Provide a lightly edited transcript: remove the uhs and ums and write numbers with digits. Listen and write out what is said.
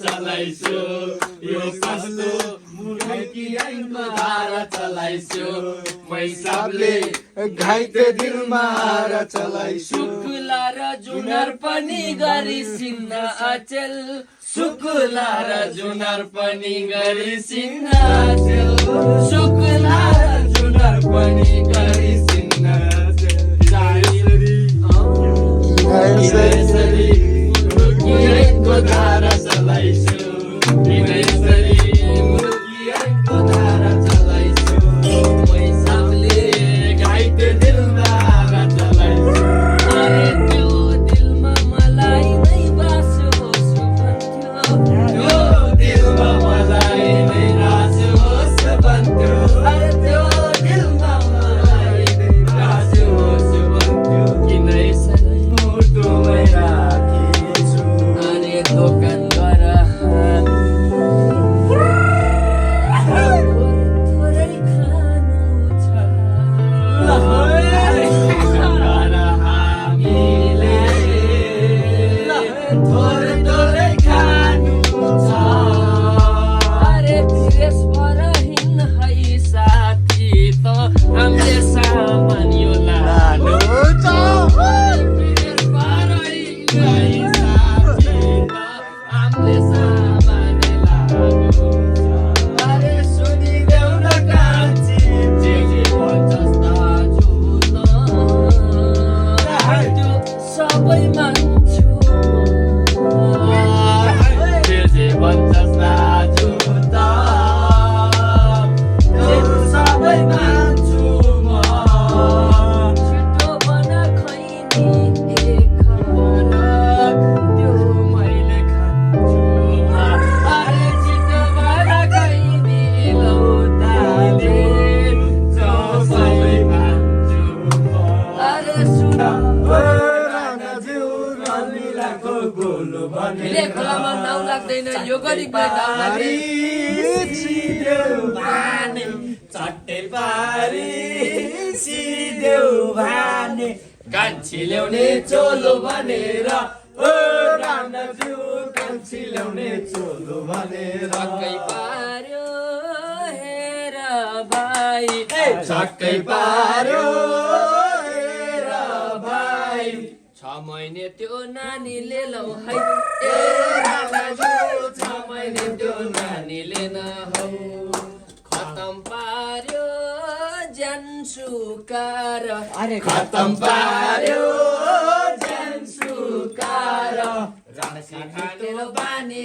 चलाइसो यो कस्तो मूर्खकी ऐनको धारा चलाइसो मैसाबले घाइते दिलमा हारा चलाइसो सुकुला र जुनर पनि गरी सिन्न अचेल सुकुला र जुनर पनि गरी सिन्न अचेल सुकुला र जुनर पनि गरी सिन्न यसरी मूर्खकी ऐनको धारा चलाइसो यसरी मूर्खकी ऐनको धारा चलाइसो मैसाबले घाइते दिलमा हारा चलाइसो अरे त्यो दिलमा मलाई नै बास होस् भन्थ्यो यो दिलमा मलाई नै राज होस् भन्थ्यो अरे त्यो दिलमा मलाई नै राज होस् भन्थ्यो किन यसरी मुटुमै राखेछु अरे दोकान गर थोरै खानु छ तर हामीले थोरै थोरै खानु छ अरे फिरेस भर हिँड है साथी त हामीले सामान यो लानु फिरेस भर हिँड है साथी त हामीले सामान लानु अरे सुनिदेऊ न कान्छी जे भन्छस् दाजु त त्यो सबै मान्छु जे भन्छस् दाजु त त्यो सबै मान्छु म छिटो बना खैनी एक खरक त्यो मैले खान्छु अरे छिटो बना खैनी लौटाले जो सबै खान्छु म अरे सुन रमिलाको गोलो हिले खोलामा नाउ लाग्दैन यो गरिबलाई नाउ लाग्दैन चट्टे पारी सिदेऊ भाने कान्छी ल्याउने चोलो भनेर ओ राणाज्यू कान्छी ल्याउने चोलो भनेर छक्कै पार्यो हेर भाइ छक्कै पार्यो हेर भाइ 6 महिने त्यो नानीले लौ है ए राणाज्यू 6 महिने त्यो नानीले न हौ खतम पार्यो ज्यान सुकार खतम पार्यो ज्यान सुकार खानेलो बानी